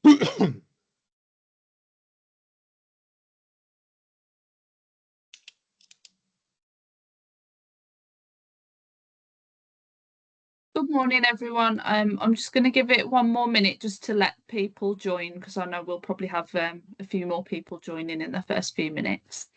Good morning, everyone. I'm just going to give it one more minute just to let people join because I know we'll probably have a few more people joining in the first few minutes.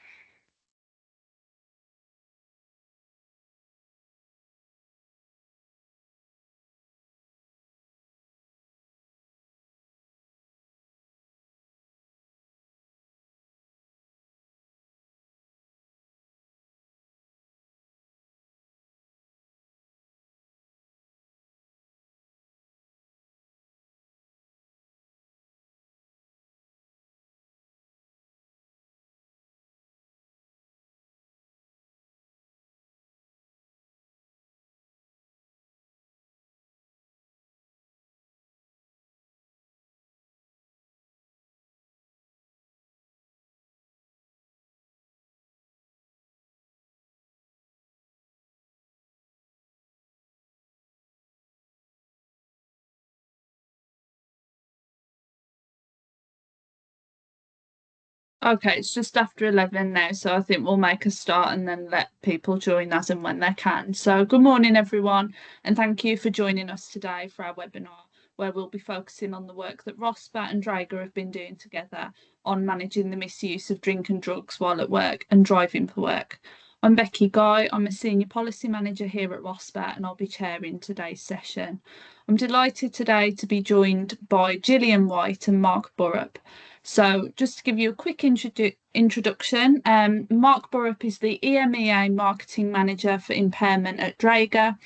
Okay, it's just after 11 now, so I think we'll make a start and then let people join as and when they can. So, good morning, everyone, and thank you for joining us today for our webinar, where we'll be focusing on the work that RoSPA and Dräger have been doing together on managing the misuse of drink and drugs while at work and driving for work. I'm Becky Guy, I'm a Senior Policy Manager here at RoSPA, and I'll be chairing today's session. I'm delighted today to be joined by Gillian White and Mark Burrup. So just to give you a quick introduction, Mark Burrup is the EMEA Marketing Manager for Impairment at Dräger.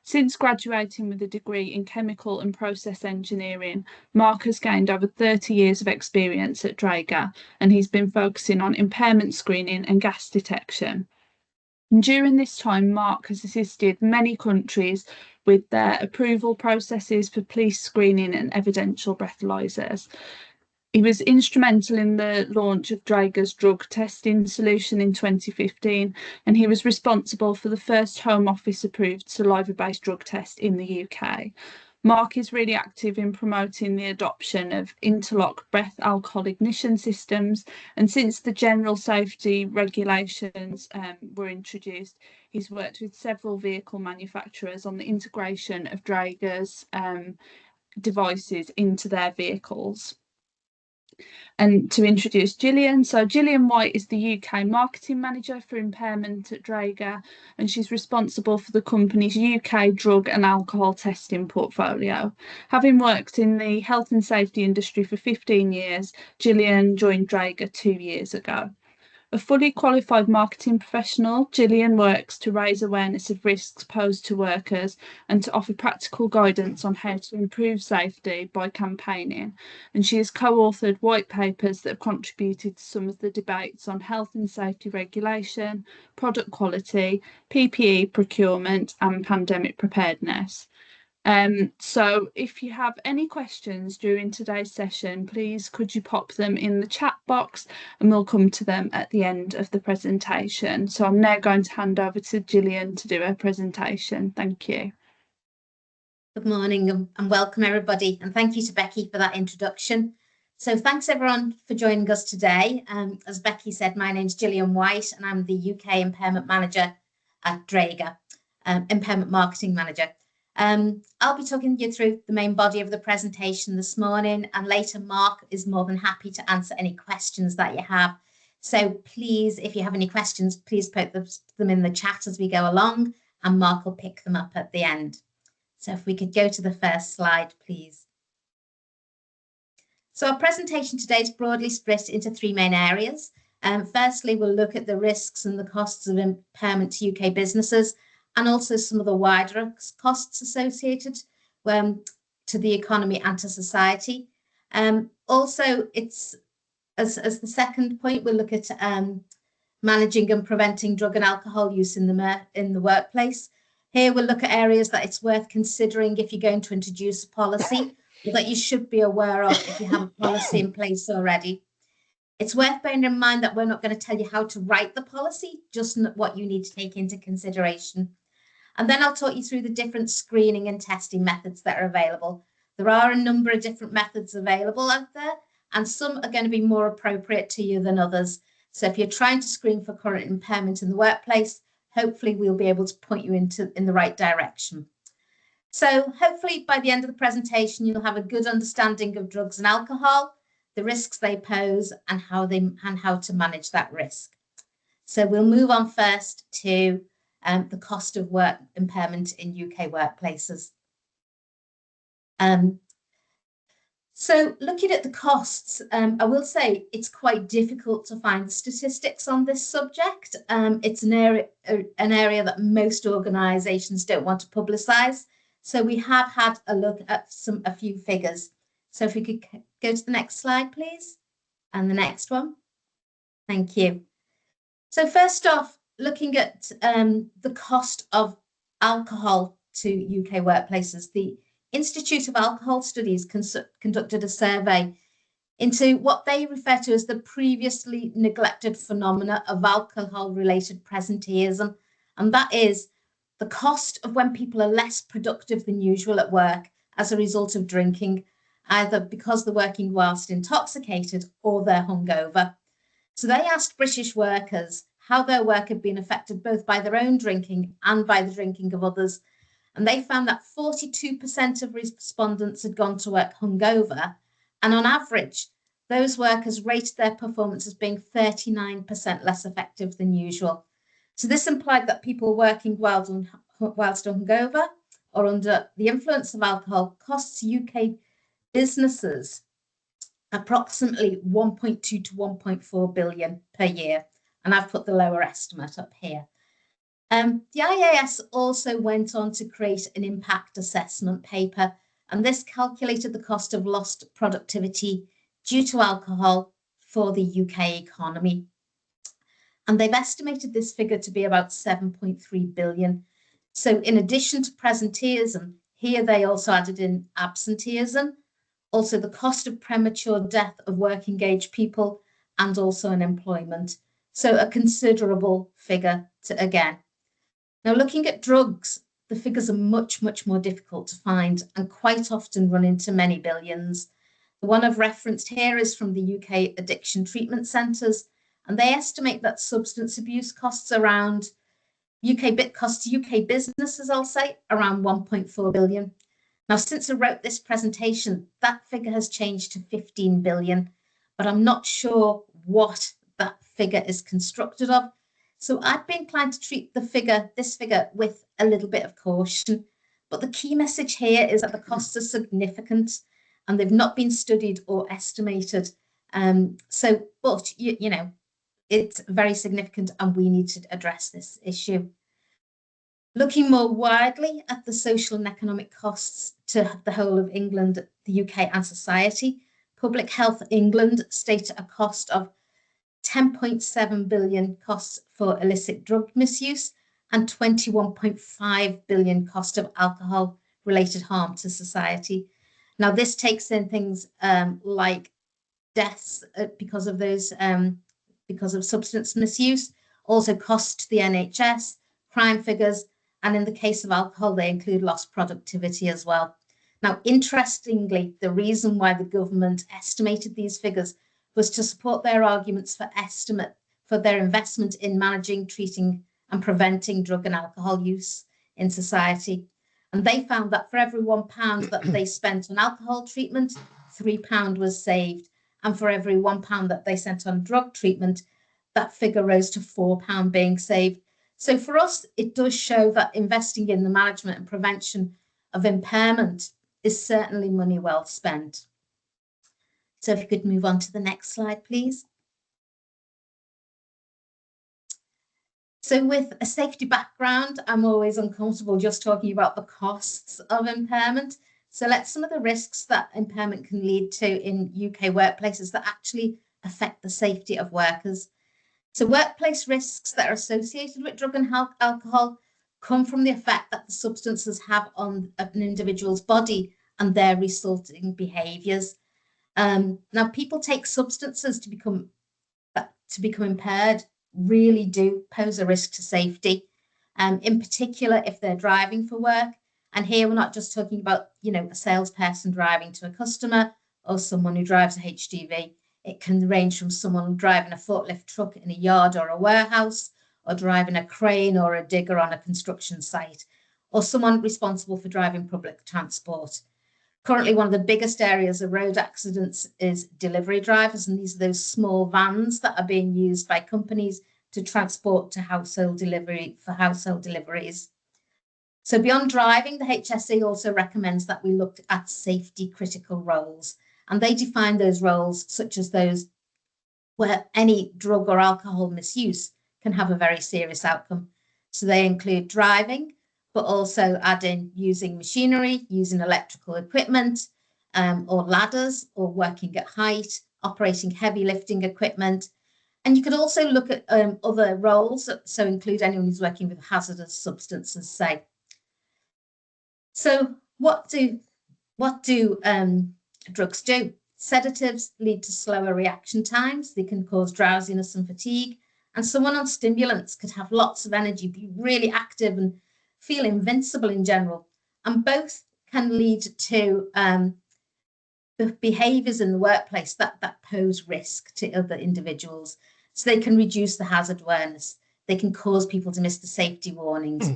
Since graduating with a degree in Chemical and Process Engineering, Mark has gained over 30 years of experience at Dräger, and he's been focusing on impairment screening and gas detection. And during this time, Mark has assisted many countries with their approval processes for police screening and evidential breathalyzers. He was instrumental in the launch of Dräger's drug testing solution in 2015, and he was responsible for the first Home Office approved saliva-based drug test in the UK. Mark is really active in promoting the adoption of interlock breath alcohol ignition systems, and since the general safety regulations were introduced, he's worked with several vehicle manufacturers on the integration of Dräger's devices into their vehicles. And to introduce Gillian. So Gillian White is the UK Marketing Manager for Impairment at Dräger, and she's responsible for the company's UK drug and alcohol testing portfolio. Having worked in the health and safety industry for 15 years, Gillian joined Dräger 2 years ago. A fully qualified marketing professional, Gillian works to raise awareness of risks posed to workers and to offer practical guidance on how to improve safety by campaigning. And she has co-authored white papers that have contributed to some of the debates on health and safety regulation, product quality, PPE procurement, and pandemic preparedness. So if you have any questions during today's session, please could you pop them in the chat box and we'll come to them at the end of the presentation. So I'm now going to hand over to Gillian to do her presentation. Thank you. Good morning and welcome everybody, and thank you to Becky for that introduction. So thanks everyone for joining us today. As Becky said, my name's Gillian White and I'm the UK Impairment Manager at Dräger, Impairment Marketing Manager. I'll be talking you through the main body of the presentation this morning, and later Mark is more than happy to answer any questions that you have. So please, if you have any questions, please put them in the chat as we go along, and Mark will pick them up at the end. So if we could go to the first slide, please. So our presentation today is broadly split into 3 main areas. Firstly, we'll look at the risks and the costs of impairment to UK businesses, and also some of the wider costs associated to the economy and to society. Also, it's as the second point, we'll look at managing and preventing drug and alcohol use in the workplace. Here we'll look at areas that it's worth considering if you're going to introduce a policy, or that you should be aware of if you have a policy in place already. It's worth bearing in mind that we're not going to tell you how to write the policy, just what you need to take into consideration. And then I'll talk you through the different screening and testing methods that are available. There are a number of different methods available out there, and some are going to be more appropriate to you than others. So if you're trying to screen for current impairment in the workplace, hopefully we'll be able to point you in the right direction. So hopefully by the end of the presentation, you'll have a good understanding of drugs and alcohol, the risks they pose, and how to manage that risk. So we'll move on first to the cost of work impairment in UK workplaces. So looking at the costs, I will say it's quite difficult to find statistics on this subject. It's an area that most organisations don't want to publicise. So we have had a look at a few figures. So if we could go to the next slide, please, and the next one. Thank you. So first off, looking at the cost of alcohol to UK workplaces, the Institute of Alcohol Studies conducted a survey into what they refer to as the previously neglected phenomena of alcohol-related presenteeism, and that is the cost of when people are less productive than usual at work as a result of drinking, either because they're working whilst intoxicated or they're hungover. So they asked British workers how their work had been affected both by their own drinking and by the drinking of others. And they found that 42% of respondents had gone to work hungover. And on average, those workers rated their performance as being 39% less effective than usual. So this implied that people working whilst hungover or under the influence of alcohol costs UK businesses approximately 1.2 to 1.4 billion per year. And I've put the lower estimate up here. The IAS also went on to create an impact assessment paper, and this calculated the cost of lost productivity due to alcohol for the UK economy. And they've estimated this figure to be about 7.3 billion. So in addition to presenteeism, here they also added in absenteeism, also the cost of premature death of working age people, and also unemployment. So a considerable figure again. Now, looking at drugs, the figures are much, much more difficult to find and quite often run into many billions. The one I've referenced here is from the UK Addiction Treatment Centres, and they estimate that substance abuse costs UK businesses, I'll say, around 1.4 billion. Now, since I wrote this presentation, that figure has changed to 15 billion, but I'm not sure what that figure is constructed of. So I'd be inclined to treat this figure with a little bit of caution. But the key message here is that the costs are significant and they've not been studied or estimated. But you know, it's very significant and we need to address this issue. Looking more widely at the social and economic costs to the whole of England, the UK and society, Public Health England stated a cost of 10.7 billion costs for illicit drug misuse and 21.5 billion cost of alcohol related harm to society. Now this takes in things like deaths because of substance misuse, also cost to the NHS, crime figures, and in the case of alcohol, they include lost productivity as well. Now, interestingly, the reason why the government estimated these figures was to support their arguments for their investment in managing, treating, and preventing drug and alcohol use in society. And they found that for every £1 that they spent on alcohol treatment, £3 was saved. And for every £1 that they spent on drug treatment, that figure rose to £4 being saved. So for us, it does show that investing in the management and prevention of impairment is certainly money well spent. So if you could move on to the next slide, please. So with a safety background, I'm always uncomfortable just talking about the costs of impairment. So let's some of the risks that impairment can lead to in UK workplaces that actually affect the safety of workers. So workplace risks that are associated with drug and alcohol come from the effect that the substances have on an individual's body and their resulting behaviours. Now, people take substances to become impaired really do pose a risk to safety, in particular if they're driving for work And here we're not just talking about, a salesperson driving to a customer or someone who drives a HGV. It can range from someone driving a forklift truck in a yard or a warehouse, or driving a crane or a digger on a construction site, or someone responsible for driving public transport. Currently, one of the biggest areas of road accidents is delivery drivers, and these are those small vans that are being used by companies to transport to household deliveries. So beyond driving, the HSE also recommends that we look at safety critical roles, and they define those roles such as those where any drug or alcohol misuse can have a very serious outcome. So they include driving, but also add in using machinery, using electrical equipment, or ladders, or working at height, operating heavy lifting equipment. And you could also look at other roles, so include anyone who's working with hazardous substances, say. So what do drugs do? Sedatives lead to slower reaction times. They can cause drowsiness and fatigue. And someone on stimulants could have lots of energy, be really active and feel invincible in general. And both can lead to the behaviours in the workplace that pose risk to other individuals. So they can reduce the hazard awareness. They can cause people to miss the safety warnings.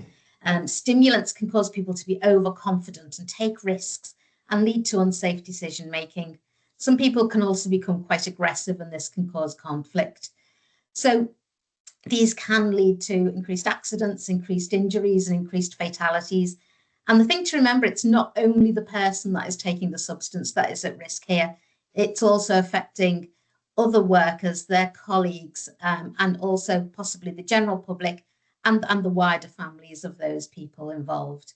Stimulants can cause people to be overconfident and take risks and lead to unsafe decision making. Some people can also become quite aggressive, and this can cause conflict. So these can lead to increased accidents, increased injuries, and increased fatalities. And the thing to remember, it's not only the person that is taking the substance that is at risk here. It's also affecting other workers, their colleagues, and also possibly the general public and the wider families of those people involved.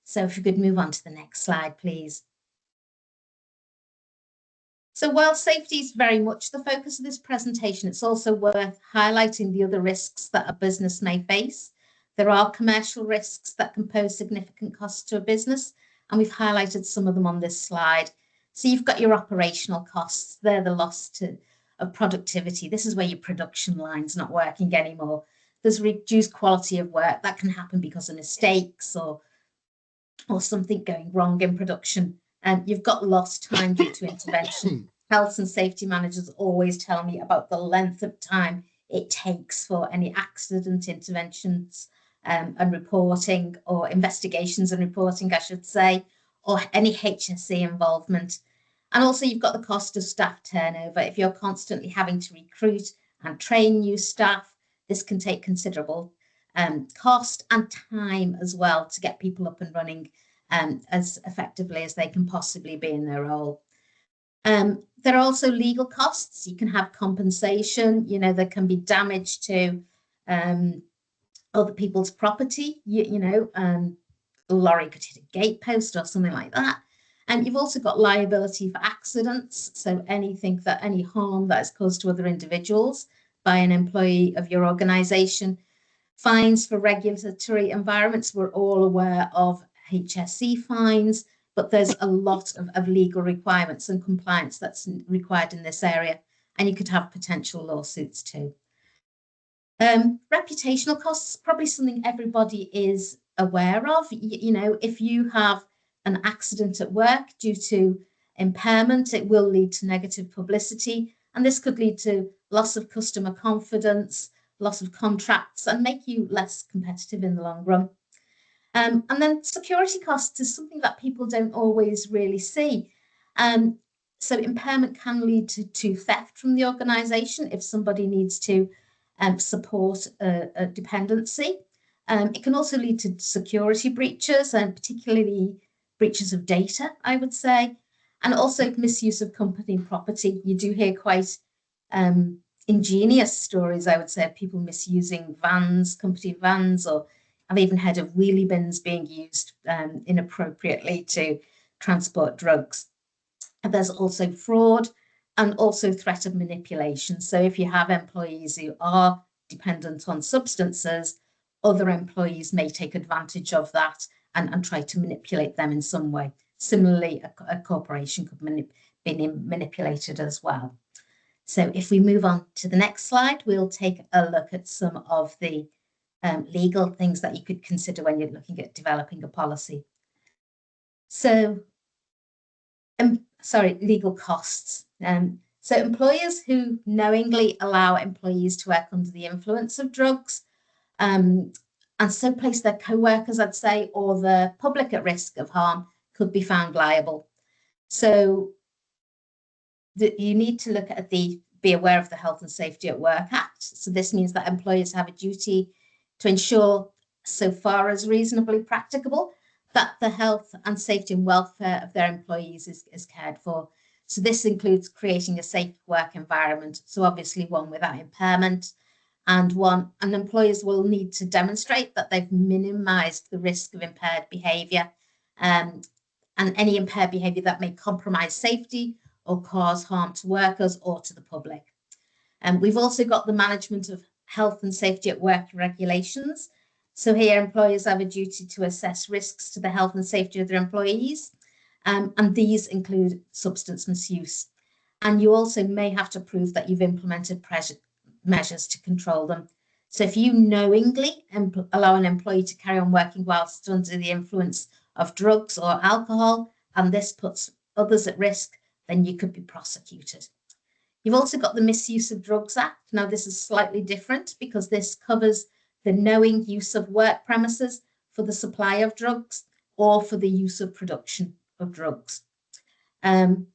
So if you could move on to the next slide, please. So while safety is very much the focus of this presentation, it's also worth highlighting the other risks that a business may face. There are commercial risks that can pose significant costs to a business, and we've highlighted some of them on this slide. So you've got your operational costs. They're the loss of productivity. This is where your production line's not working anymore. There's reduced quality of work that can happen because of mistakes or something going wrong in production. And you've got lost time due to intervention. Health and safety managers always tell me about the length of time it takes for any accident interventions and reporting, or investigations and reporting, I should say, or any HSE involvement. And also you've got the cost of staff turnover. If you're constantly having to recruit and train new staff, this can take considerable cost and time as well to get people up and running as effectively as they can possibly be in their role. There are also legal costs. You can have compensation. There can be damage to other people's property. A lorry could hit a gatepost or something like that. And you've also got liability for accidents. So any harm that is caused to other individuals by an employee of your organisation. Fines for regulatory environments. We're all aware of HSE fines, but there's a lot of legal requirements and compliance that's required in this area, and you could have potential lawsuits too. Reputational costs, probably something everybody is aware of. If you have an accident at work due to impairment, it will lead to negative publicity, and this could lead to loss of customer confidence, loss of contracts, and make you less competitive in the long run. And then security costs is something that people don't always really see. So impairment can lead to theft from the organisation if somebody needs to support a dependency. It can also lead to security breaches, and particularly breaches of data, I would say, and also misuse of company property. You do hear quite ingenious stories, I would say, of people misusing vans, company vans, or I've even heard of wheelie bins being used inappropriately to transport drugs. And there's also fraud and also threat of manipulation. So if you have employees who are dependent on substances, other employees may take advantage of that and try to manipulate them in some way. Similarly, a corporation could be manipulated as well. So if we move on to the next slide, we'll take a look at some of the legal things that you could consider when you're looking at developing a policy. So, legal costs. So employers who knowingly allow employees to work under the influence of drugs, and so place their co-workers, I'd say, or the public at risk of harm, could be found liable. So you need to look at be aware of the Health and Safety at Work Act. So this means that employers have a duty to ensure, so far as reasonably practicable, that the health and safety and welfare of their employees is cared for. So this includes creating a safe work environment, so obviously one without impairment, and employers will need to demonstrate that they've minimized the risk of impaired behavior, and any impaired behavior that may compromise safety or cause harm to workers or to the public. And we've also got the management of health and safety at work regulations. So here employers have a duty to assess risks to the health and safety of their employees. And these include substance misuse. And you also may have to prove that you've implemented measures to control them. So if you knowingly allow an employee to carry on working whilst under the influence of drugs or alcohol, and this puts others at risk, then you could be prosecuted. You've also got the Misuse of Drugs Act. Now, this is slightly different because this covers the knowing use of work premises for the supply of drugs or for the use of production of drugs. And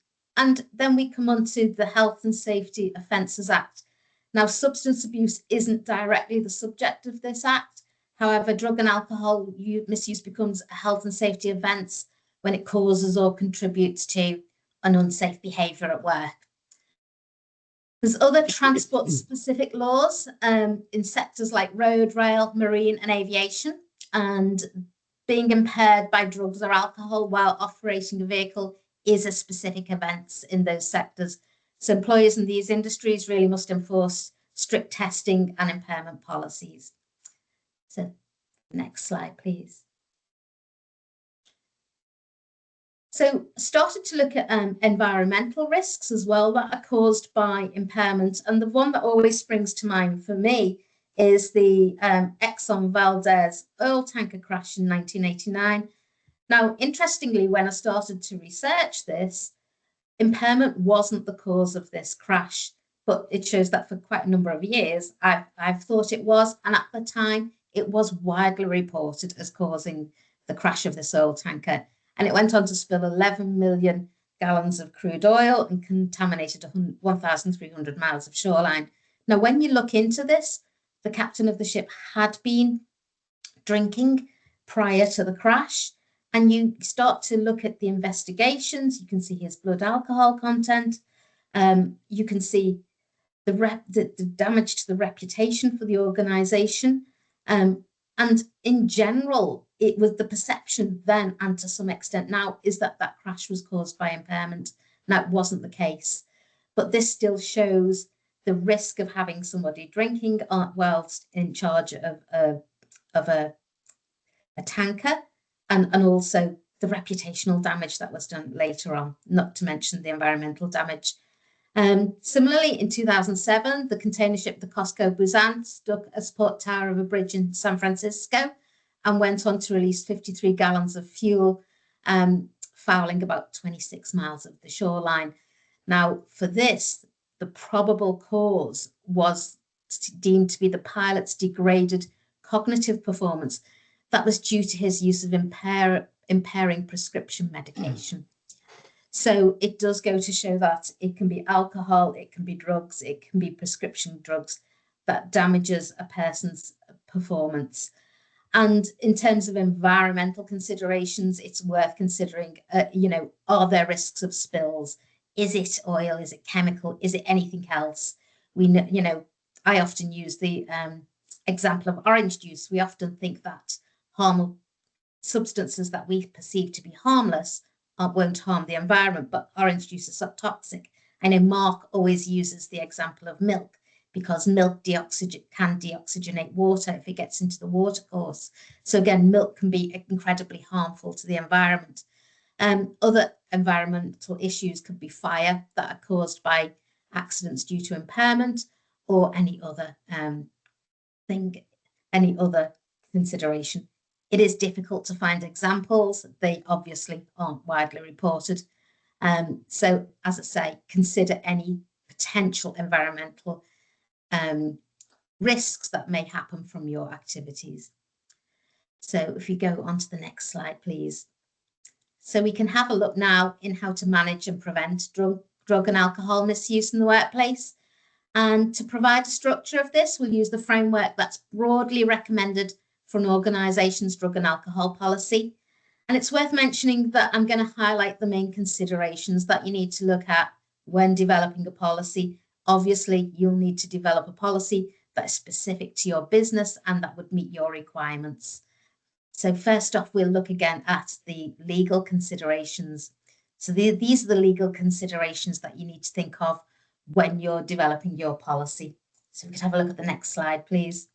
then we come on to the Health and Safety Offences Act. Now, substance abuse isn't directly the subject of this act. However, drug and alcohol misuse becomes a health and safety offence when it causes or contributes to an unsafe behaviour at work. There's other transport-specific laws in sectors like road, rail, marine and aviation, and being impaired by drugs or alcohol while operating a vehicle is a specific offence in those sectors. So employers in these industries really must enforce strict testing and impairment policies. So next slide, please. So started to look at environmental risks as well that are caused by impairment. And the one that always springs to mind for me is the Exxon Valdez oil tanker crash in 1989. Now, interestingly, when I started to research this, impairment wasn't the cause of this crash, but it shows that for quite a number of years, I've thought it was. And at the time, it was widely reported as causing the crash of this oil tanker. And it went on to spill 11 million gallons of crude oil and contaminated 1,300 miles of shoreline. Now, when you look into this, the captain of the ship had been drinking prior to the crash. And you start to look at the investigations, you can see his blood alcohol content. You can see the damage to the reputation for the organization. And in general, it was the perception then, and to some extent now, is that that crash was caused by impairment. Now, it wasn't the case, but this still shows the risk of having somebody drinking whilst in charge of a tanker, and also the reputational damage that was done later on, not to mention the environmental damage. Similarly, in 2007, the container ship, the Costco Busan, struck a support tower of a bridge in San Francisco and went on to release 53 gallons of fuel, fouling about 26 miles of the shoreline. Now, for this, the probable cause was deemed to be the pilot's degraded cognitive performance that was due to his use of impairing prescription medication. So it does go to show that it can be alcohol, it can be drugs, it can be prescription drugs that damages a person's performance. And in terms of environmental considerations, it's worth considering, are there risks of spills? Is it oil? Is it chemical? Is it anything else? We know, I often use the example of orange juice. We often think that harmful substances that we perceive to be harmless won't harm the environment, but orange juice is so toxic. I know Mark always uses the example of milk, because milk can deoxygenate water if it gets into the watercourse. So again, milk can be incredibly harmful to the environment. Other environmental issues could be fire that are caused by accidents due to impairment, or any other consideration. It is difficult to find examples. They obviously aren't widely reported. So, as I say, consider any potential environmental risks that may happen from your activities. So if you go on to the next slide, please. So we can have a look now in how to manage and prevent drug and alcohol misuse in the workplace. And to provide a structure of this, we'll use the framework that's broadly recommended for an organisation's drug and alcohol policy. And it's worth mentioning that I'm going to highlight the main considerations that you need to look at when developing a policy. Obviously, you'll need to develop a policy that is specific to your business and that would meet your requirements. So first off, we'll look again at the legal considerations. So these are the legal considerations that you need to think of when you're developing your policy. So we could have a look at the next slide, please.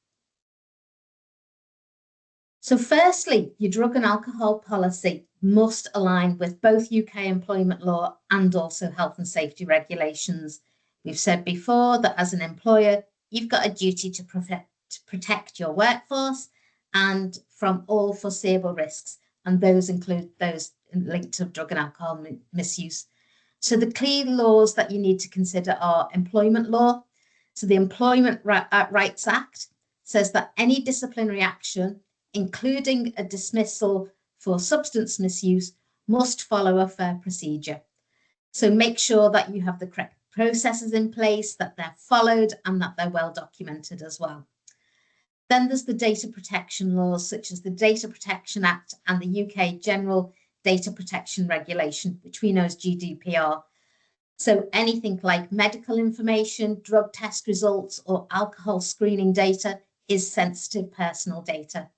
So firstly, your drug and alcohol policy must align with both UK employment law and also health and safety regulations. We've said before that as an employer, you've got a duty to protect your workforce and from all foreseeable risks, and those include those linked to drug and alcohol misuse. So the key laws that you need to consider are employment law. So the Employment Rights Act says that any disciplinary action, including a dismissal for substance misuse, must follow a fair procedure. So make sure that you have the correct processes in place, that they're followed, and that they're well documented as well. Then there's the data protection laws, such as the Data Protection Act and the UK General Data Protection Regulation, which we know as GDPR. So anything like medical information, drug test results, or alcohol screening data is sensitive personal data.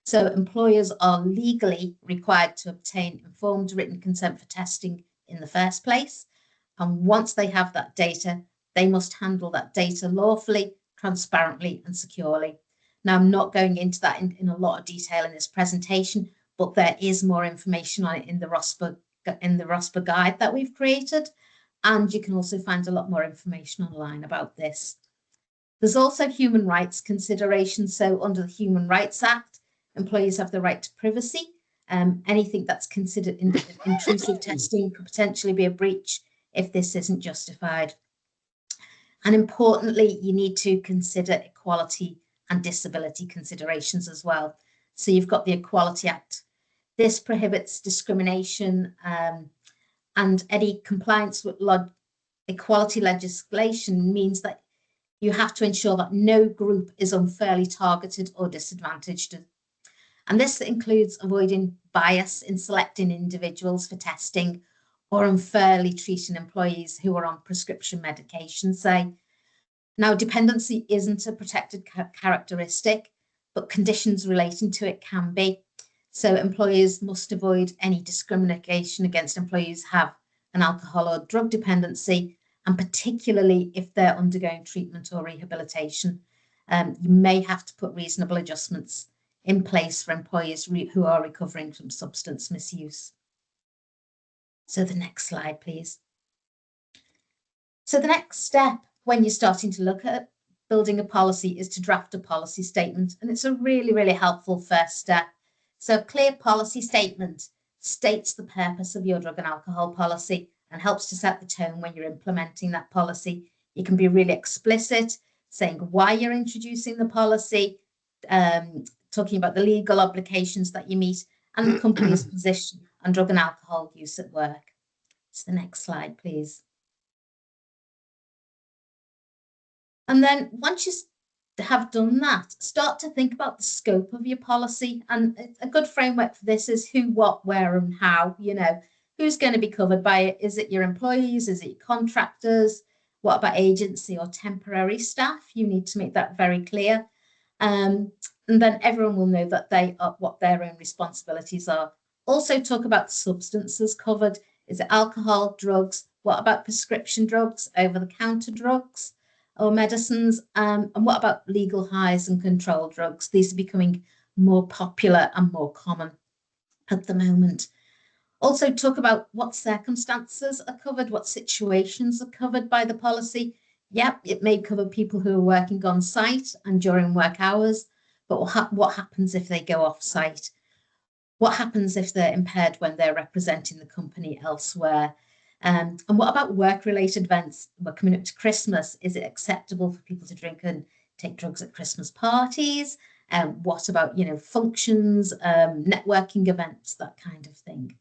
So employers are legally required to obtain informed written consent for testing in the first place. And once they have that data, they must handle that data lawfully, transparently, and securely. Now, I'm not going into that in a lot of detail in this presentation, but there is more information on it in the RoSPA guide that we've created. And you can also find a lot more information online about this. There's also human rights considerations. So under the Human Rights Act, employees have the right to privacy. Anything that's considered intrusive testing could potentially be a breach if this isn't justified. And importantly, you need to consider equality and disability considerations as well. So you've got the Equality Act. This prohibits discrimination and any compliance with equality legislation means that you have to ensure that no group is unfairly targeted or disadvantaged. And this includes avoiding bias in selecting individuals for testing or unfairly treating employees who are on prescription medication, say. Now, dependency isn't a protected characteristic, but conditions relating to it can be. So employers must avoid any discrimination against employees who have an alcohol or drug dependency, and particularly if they're undergoing treatment or rehabilitation. You may have to put reasonable adjustments in place for employees who are recovering from substance misuse. So the next slide, please. So the next step when you're starting to look at building a policy is to draft a policy statement. And it's a really, really helpful first step. So a clear policy statement states the purpose of your drug and alcohol policy and helps to set the tone when you're implementing that policy. You can be really explicit, saying why you're introducing the policy, talking about the legal obligations that you meet, and the company's position on drug and alcohol use at work. So the next slide, please. And then once you have done that, start to think about the scope of your policy. And a good framework for this is who, what, where, and how. You know, who's going to be covered by it? Is it your employees? Is it your contractors? What about agency or temporary staff? You need to make that very clear. And then everyone will know that they are what their own responsibilities are. Also talk about substances covered. Is it alcohol, drugs? What about prescription drugs, over-the-counter drugs or medicines? And what about legal highs and controlled drugs? These are becoming more popular and more common at the moment. Also talk about what circumstances are covered, what situations are covered by the policy. Yep, it may cover people who are working on site and during work hours, but what happens if they go off site? What happens if they're impaired when they're representing the company elsewhere? And what about work-related events? We're coming up to Christmas. Is it acceptable for people to drink and take drugs at Christmas parties? What about, functions, networking events, that kind of thing?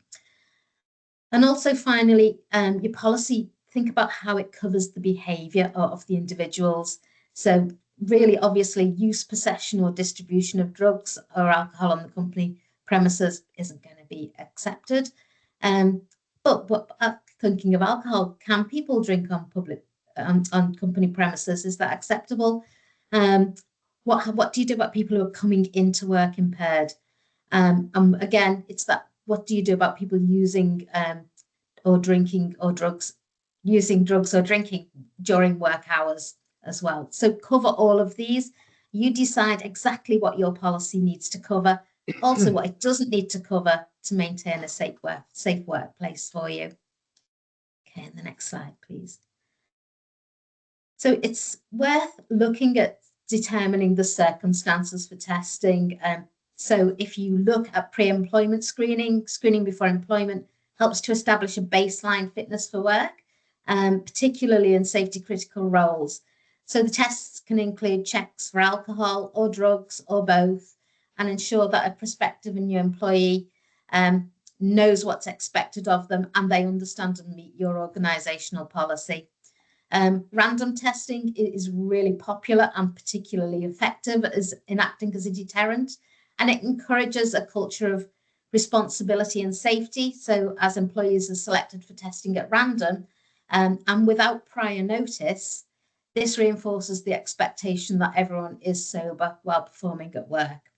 And also, finally, your policy, think about how it covers the behaviour of the individuals. So really, obviously, use, possession or distribution of drugs or alcohol on the company premises isn't going to be accepted. But thinking of alcohol, can people drink on on company premises? Is that acceptable? What do you do about people who are coming into work impaired? Again, it's that, what do you do about people using or drinking or drugs, using drugs or drinking during work hours as well? So cover all of these. You decide exactly what your policy needs to cover, also what it doesn't need to cover to maintain a safe workplace for you. Okay, and the next slide, please. So it's worth looking at determining the circumstances for testing. So if you look at pre-employment screening before employment helps to establish a baseline fitness for work, particularly in safety critical roles. So the tests can include checks for alcohol or drugs or both, and ensure that a prospective and new employee knows what's expected of them and they understand and meet your organisational policy. Random testing is really popular and particularly effective in acting as a deterrent, and it encourages a culture of responsibility and safety. So as employees are selected for testing at random and without prior notice, this reinforces the expectation that everyone is sober while performing at work.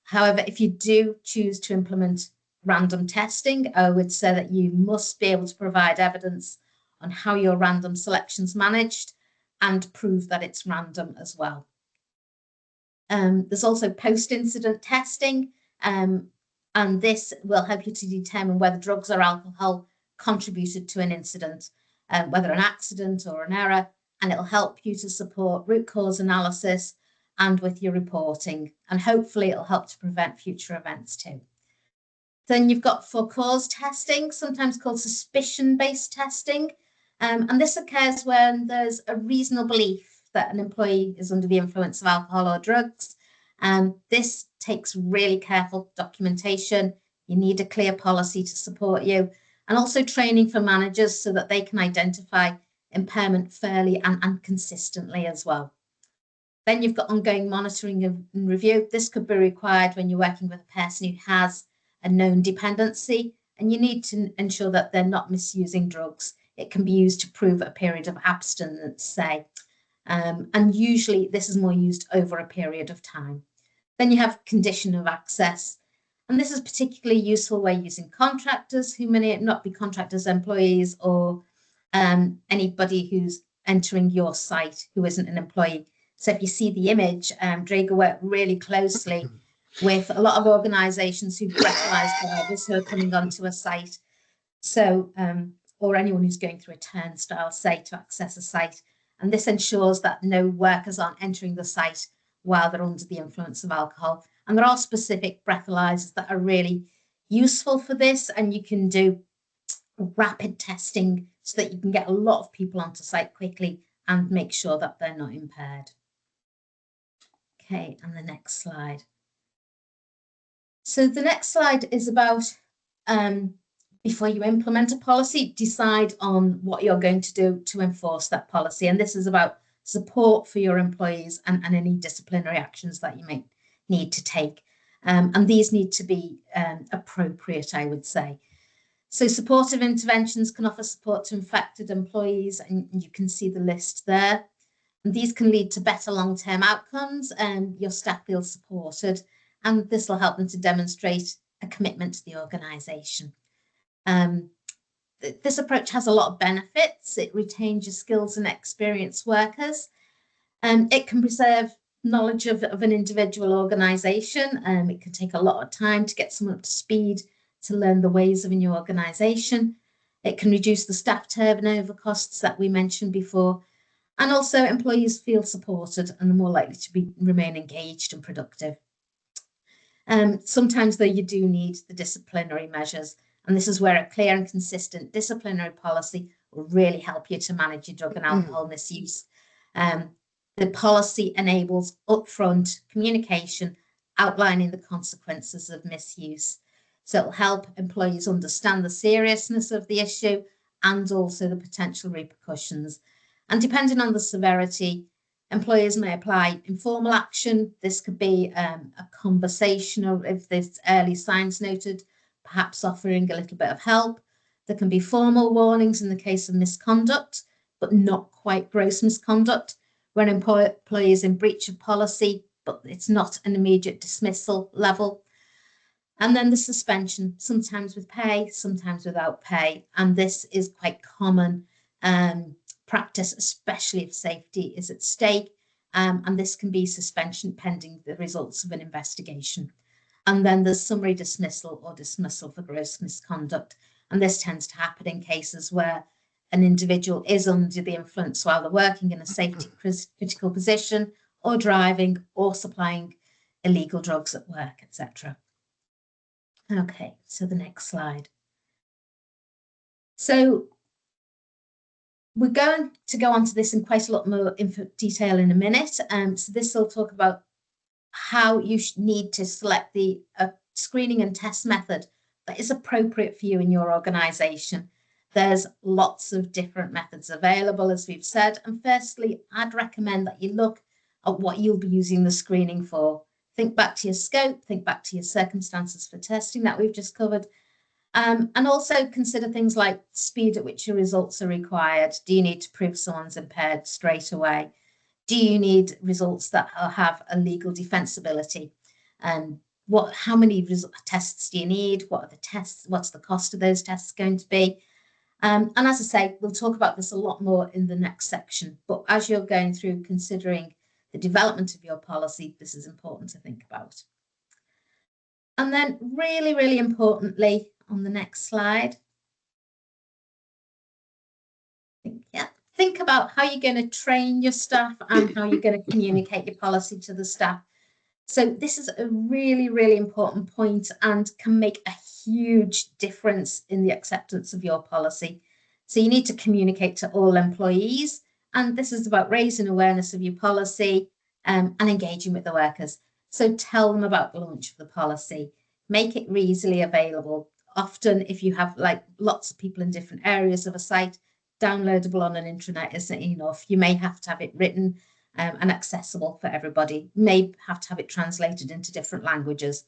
However, if you do choose to implement random testing, I would say that you must be able to provide evidence on how your random selection's managed and prove that it's random as well. There's also post-incident testing, and this will help you to determine whether drugs or alcohol contributed to an incident, whether an accident or an error, and it'll help you to support root cause analysis and with your reporting, and hopefully it'll help to prevent future events too. Then you've got for cause testing, sometimes called suspicion-based testing, and this occurs when there's a reasonable belief that an employee is under the influence of alcohol or drugs. This takes really careful documentation. You need a clear policy to support you, and also training for managers so that they can identify impairment fairly and consistently as well. Then you've got ongoing monitoring and review. This could be required when you're working with a person who has a known dependency, and you need to ensure that they're not misusing drugs. It can be used to prove a period of abstinence, say, and usually this is more used over a period of time. Then you have condition of access, and this is particularly useful where using contractors who may not be contractors, employees, or anybody who's entering your site who isn't an employee. So if you see the image, Dräger work really closely with a lot of organisations who breathalyze drivers who are coming onto a site. So, or anyone who's going through a turnstile, say, to access a site. And this ensures that no workers aren't entering the site while they're under the influence of alcohol. And there are specific breathalyzers that are really useful for this, and you can do rapid testing so that you can get a lot of people onto site quickly and make sure that they're not impaired. Okay, and the next slide. So the next slide is about before you implement a policy, decide on what you're going to do to enforce that policy. And this is about support for your employees and any disciplinary actions that you may need to take. And these need to be appropriate, I would say. So supportive interventions can offer support to infected employees, and you can see the list there. And these can lead to better long-term outcomes, and your staff feel supported, and this will help them to demonstrate a commitment to the organisation. This approach has a lot of benefits. It retains your skills and experienced workers. It can preserve knowledge of an individual organisation. It can take a lot of time to get someone up to speed to learn the ways of a new organisation. It can reduce the staff turnover costs that we mentioned before. And also employees feel supported and are more likely to remain engaged and productive. Sometimes, though, you do need the disciplinary measures. And this is where a clear and consistent disciplinary policy will really help you to manage your drug and alcohol misuse. The policy enables upfront communication, outlining the consequences of misuse. So it'll help employees understand the seriousness of the issue and also the potential repercussions. And depending on the severity, employers may apply informal action. This could be a conversation, or if there's early signs noted, perhaps offering a little bit of help. There can be formal warnings in the case of misconduct, but not quite gross misconduct, when employee is in breach of policy, but it's not an immediate dismissal level. And then the suspension, sometimes with pay, sometimes without pay. And this is quite common practice, especially if safety is at stake. And this can be suspension pending the results of an investigation. And then there's summary dismissal or dismissal for gross misconduct. And this tends to happen in cases where an individual is under the influence while they're working in a safety critical position, or driving, or supplying illegal drugs at work, etc. Okay, so the next slide. So we're going to go on to this in quite a lot more detail in a minute. So this will talk about how you need to select the screening and test method that is appropriate for you in your organisation. There's lots of different methods available, as we've said. And firstly, I'd recommend that you look at what you'll be using the screening for. Think back to your scope, think back to your circumstances for testing that we've just covered. And also consider things like speed at which your results are required. Do you need to prove someone's impaired straight away? Do you need results that have a legal defensibility? And how many tests do you need? What are the tests? What's the cost of those tests going to be? And as I say, we'll talk about this a lot more in the next section. But as you're going through considering the development of your policy, this is important to think about. And then really, really importantly, on the next slide, think about how you're going to train your staff and how you're going to communicate your policy to the staff. So this is a really, really important point and can make a huge difference in the acceptance of your policy. So you need to communicate to all employees, and this is about raising awareness of your policy and engaging with the workers. So tell them about the launch of the policy, make it easily available. Often if you have like lots of people in different areas of a site, downloadable on an intranet isn't enough. You may have to have it written and accessible for everybody. You may have to have it translated into different languages.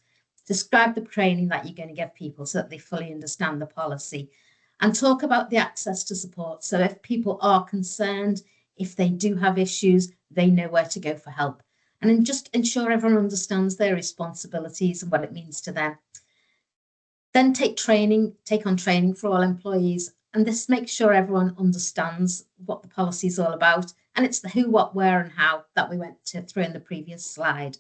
Describe the training that you're going to give people so that they fully understand the policy, and talk about the access to support. So if people are concerned, if they do have issues, they know where to go for help. And then just ensure everyone understands their responsibilities and what it means to them. Then take on training for all employees. And this makes sure everyone understands what the policy is all about. And it's the who, what, where, and how that we went through in the previous slide.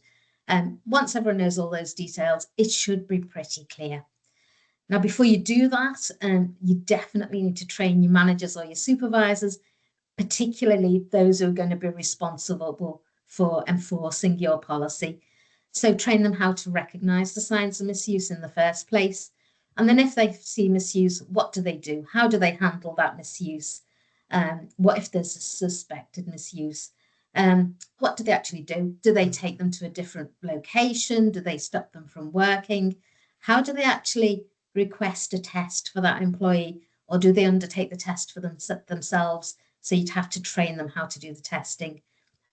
Once everyone knows all those details, it should be pretty clear. Now, before you do that, you definitely need to train your managers or your supervisors, particularly those who are going to be responsible for enforcing your policy. So train them how to recognise the signs of misuse in the first place. And then if they see misuse, what do they do? How do they handle that misuse? What if there's a suspected misuse? What do they actually do? Do they take them to a different location? Do they stop them from working? How do they actually request a test for that employee? Or do they undertake the test for themselves? So you'd have to train them how to do the testing.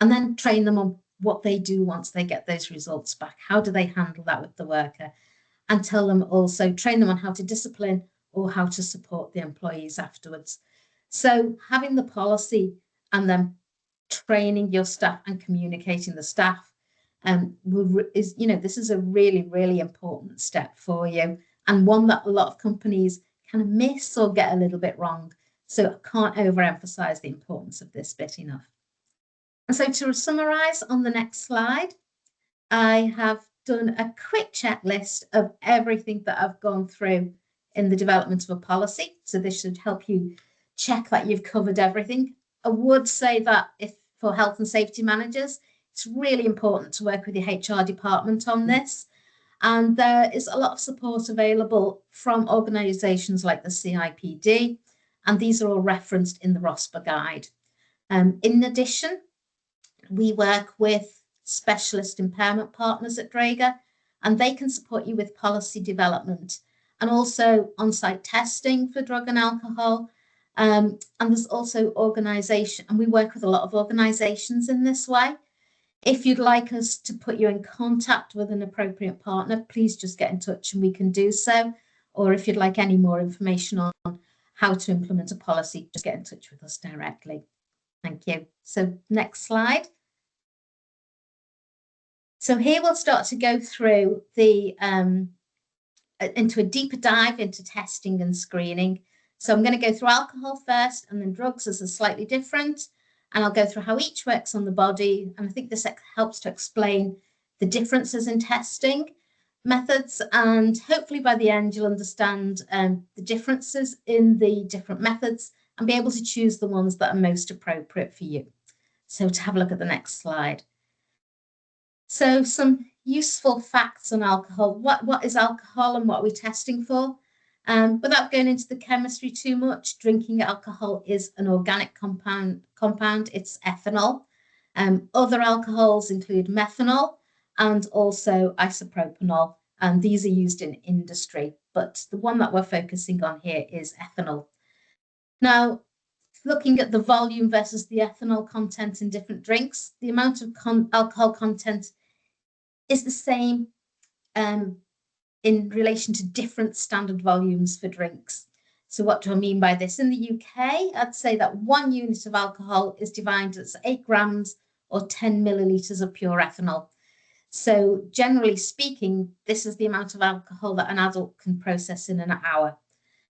And then train them on what they do once they get those results back. How do they handle that with the worker? And tell them also, train them on how to discipline or how to support the employees afterwards. So having the policy and then training your staff and communicating the staff this is a really, really important step for you, and one that a lot of companies kind of miss or get a little bit wrong. So I can't overemphasize the importance of this bit enough. And so to summarize on the next slide, I have done a quick checklist of everything that I've gone through in the development of a policy. So this should help you check that you've covered everything. I would say that if for health and safety managers, it's really important to work with your HR department on this. And there is a lot of support available from organisations like the CIPD, and these are all referenced in the RoSPA guide. In addition, we work with specialist impairment partners at Dräger, and they can support you with policy development and also on-site testing for drug and alcohol. And there's also organisation, and we work with a lot of organisations in this way. If you'd like us to put you in contact with an appropriate partner, please just get in touch and we can do so. Or if you'd like any more information on how to implement a policy, just get in touch with us directly. Thank you. So next slide. So here we'll start to go through the into a deeper dive into testing and screening. So I'm going to go through alcohol first and then drugs as a slightly different. And I'll go through how each works on the body. And I think this helps to explain the differences in testing methods. And hopefully by the end, you'll understand the differences in the different methods and be able to choose the ones that are most appropriate for you. So to have a look at the next slide. So some useful facts on alcohol. What is alcohol and what are we testing for? Without going into the chemistry too much, drinking alcohol is an organic compound. It's ethanol. Other alcohols include methanol and also isopropanol, and these are used in industry. But the one that we're focusing on here is ethanol. Now, looking at the volume versus the ethanol content in different drinks, the amount of alcohol content is the same in relation to different standard volumes for drinks. So what do I mean by this? In the UK, I'd say that 1 unit of alcohol is defined as 8 grams or 10 millilitres of pure ethanol. So generally speaking, this is the amount of alcohol that an adult can process in an hour.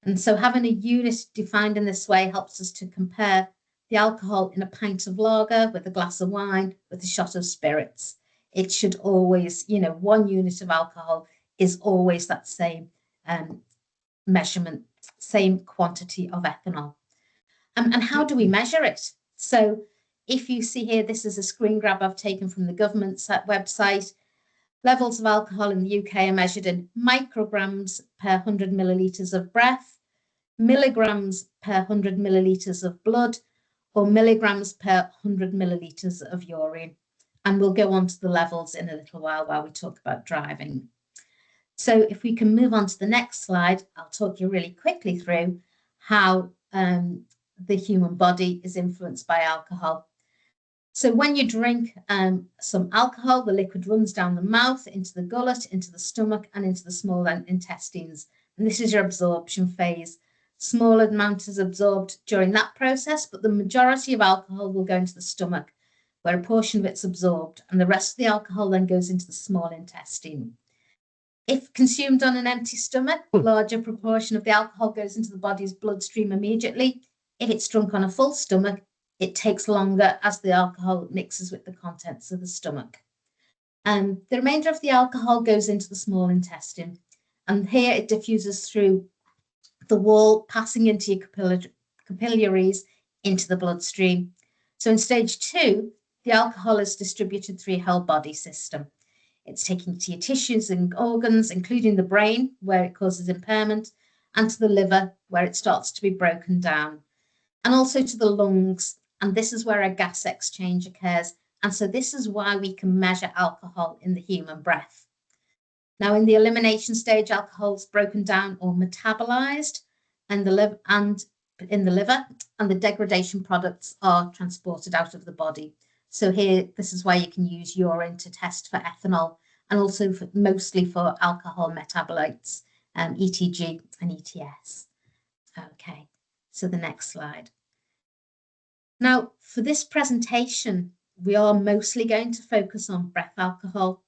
And so having a unit defined in this way helps us to compare the alcohol in a pint of lager with a glass of wine with a shot of spirits. It should always, 1 unit of alcohol is always that same measurement, same quantity of ethanol. And how do we measure it? So if you see here, this is a screen grab I've taken from the government's website. Levels of alcohol in the UK are measured in micrograms per 100 millilitres of breath, milligrams per 100 millilitres of blood, or milligrams per 100 millilitres of urine. And we'll go on to the levels in a little while we talk about driving. So if we can move on to the next slide, I'll talk you really quickly through how the human body is influenced by alcohol. So when you drink some alcohol, the liquid runs down the mouth, into the gullet, into the stomach, and into the small intestines. And this is your absorption phase. Small amount is absorbed during that process, but the majority of alcohol will go into the stomach, where a portion of it's absorbed, and the rest of the alcohol then goes into the small intestine. If consumed on an empty stomach, a larger proportion of the alcohol goes into the body's bloodstream immediately. If it's drunk on a full stomach, it takes longer as the alcohol mixes with the contents of the stomach. The remainder of the alcohol goes into the small intestine, and here it diffuses through the wall, passing into your capillaries into the bloodstream. So in stage 2, the alcohol is distributed through your whole body system. It's taken to your tissues and organs, including the brain, where it causes impairment, and to the liver, where it starts to be broken down, and also to the lungs. And this is where a gas exchange occurs. And so this is why we can measure alcohol in the human breath. Now, in the elimination stage, alcohol is broken down or metabolized in the liver, and the degradation products are transported out of the body. So here, this is why you can use urine to test for ethanol, and also mostly for alcohol metabolites, ETG and ETS. Okay, so the next slide. Now, for this presentation, we are mostly going to focus on breath alcohol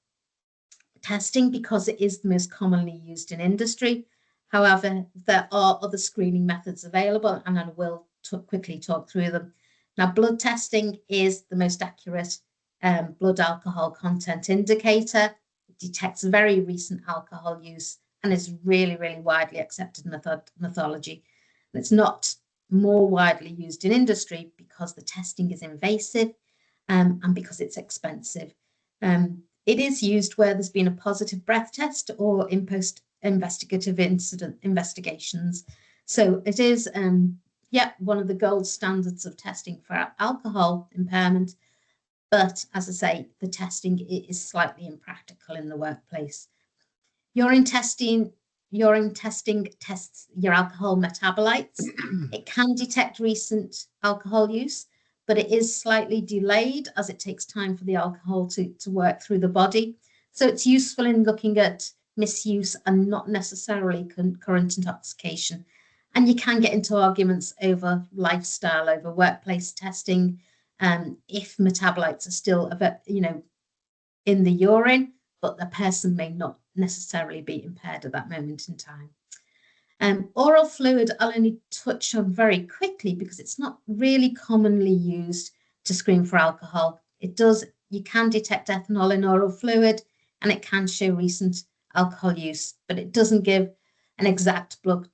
testing because it is the most commonly used in industry. However, there are other screening methods available, and I will quickly talk through them. Now, blood testing is the most accurate blood alcohol content indicator. It detects very recent alcohol use and is really, really widely accepted methodology. And it's not more widely used in industry because the testing is invasive and because it's expensive. It is used where there's been a positive breath test or in post-investigative incident investigations. So it is, one of the gold standards of testing for alcohol impairment. But as I say, the testing is slightly impractical in the workplace. Urine testing tests your alcohol metabolites. It can detect recent alcohol use, but it is slightly delayed as it takes time for the alcohol to work through the body. So it's useful in looking at misuse and not necessarily current intoxication. And you can get into arguments over lifestyle, over workplace testing, if metabolites are still, in the urine, but the person may not necessarily be impaired at that moment in time. Oral fluid, I'll only touch on very quickly because it's not really commonly used to screen for alcohol. You can detect ethanol in oral fluid and it can show recent alcohol use, but it doesn't give an exact blood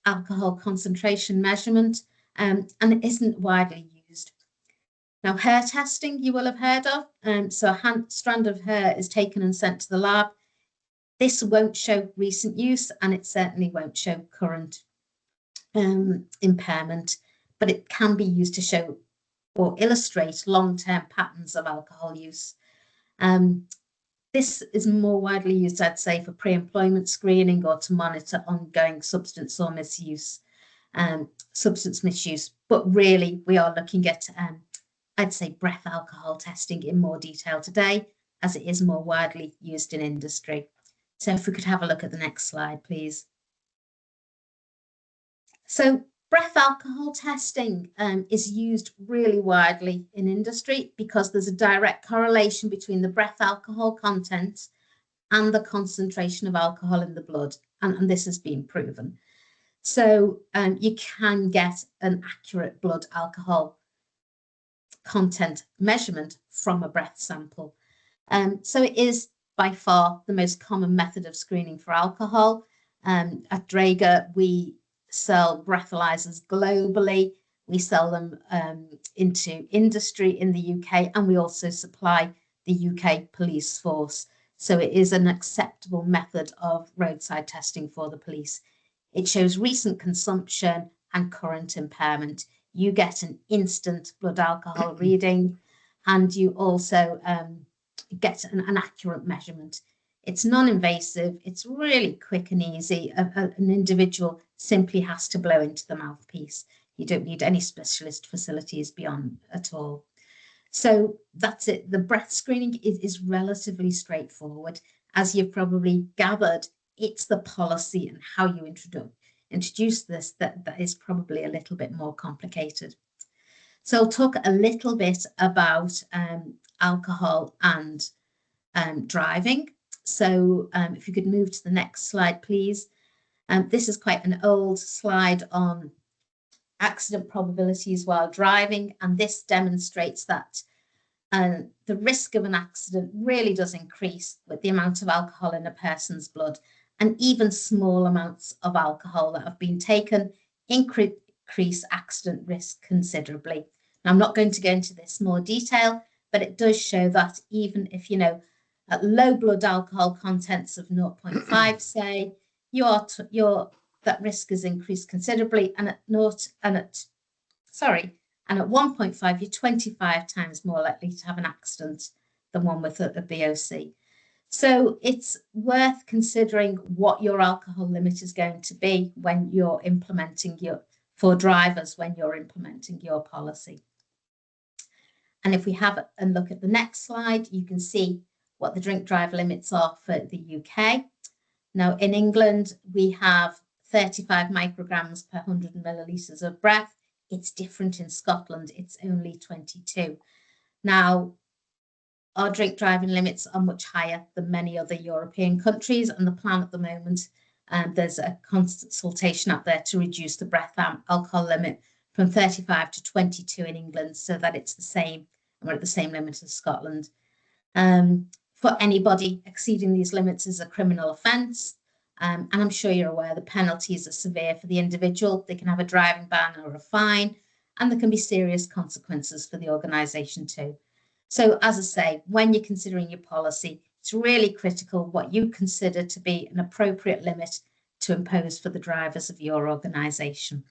alcohol concentration measurement, and it isn't widely used. Now, hair testing you will have heard of. So a strand of hair is taken and sent to the lab. This won't show recent use and it certainly won't show current impairment, but it can be used to show or illustrate long-term patterns of alcohol use. This is more widely used, I'd say, for pre-employment screening or to monitor ongoing substance misuse. But really, we are looking at I'd say breath alcohol testing in more detail today, as it is more widely used in industry. So if we could have a look at the next slide, please. So breath alcohol testing is used really widely in industry because there's a direct correlation between the breath alcohol content and the concentration of alcohol in the blood, and this has been proven. So you can get an accurate blood alcohol content measurement from a breath sample. So it is by far the most common method of screening for alcohol. At Dräger, we sell breathalyzers globally. We sell them into industry in the UK, and we also supply the UK police force. So it is an acceptable method of roadside testing for the police. It shows recent consumption and current impairment. You get an instant blood alcohol reading, and you also get an accurate measurement. It's non-invasive, it's really quick and easy. An individual simply has to blow into the mouthpiece. You don't need any specialist facilities beyond at all. So that's it. The breath screening is relatively straightforward. As you've probably gathered, it's the policy and how you introduce this that is probably a little bit more complicated. So I'll talk a little bit about alcohol and driving. So if you could move to the next slide, please. This is quite an old slide on accident probabilities while driving, and this demonstrates that the risk of an accident really does increase with the amount of alcohol in a person's blood, and even small amounts of alcohol that have been taken increase accident risk considerably. Now, I'm not going to go into this more detail, but it does show that even if, at low blood alcohol contents of 0.5, say, that risk is increased considerably, and at 1.5, you're 25 times more likely to have an accident than one with a BOC. So it's worth considering what your alcohol limit is going to be when you're implementing for drivers when you're implementing your policy. And if we have a look at the next slide, you can see what the drink drive limits are for the UK. Now, in England, we have 35 micrograms per 100 millilitres of breath. It's different in Scotland. It's only 22. Now, our drink driving limits are much higher than many other European countries, and the plan at the moment, there's a consultation out there to reduce the breath alcohol limit from 35 to 22 in England, so that it's the same, and we're at the same limit as Scotland. For anybody exceeding these limits is a criminal offence, and I'm sure you're aware the penalties are severe for the individual. They can have a driving ban or a fine, and there can be serious consequences for the organisation too. So as I say, when you're considering your policy, it's really critical what you consider to be an appropriate limit to impose for the drivers of your organisation.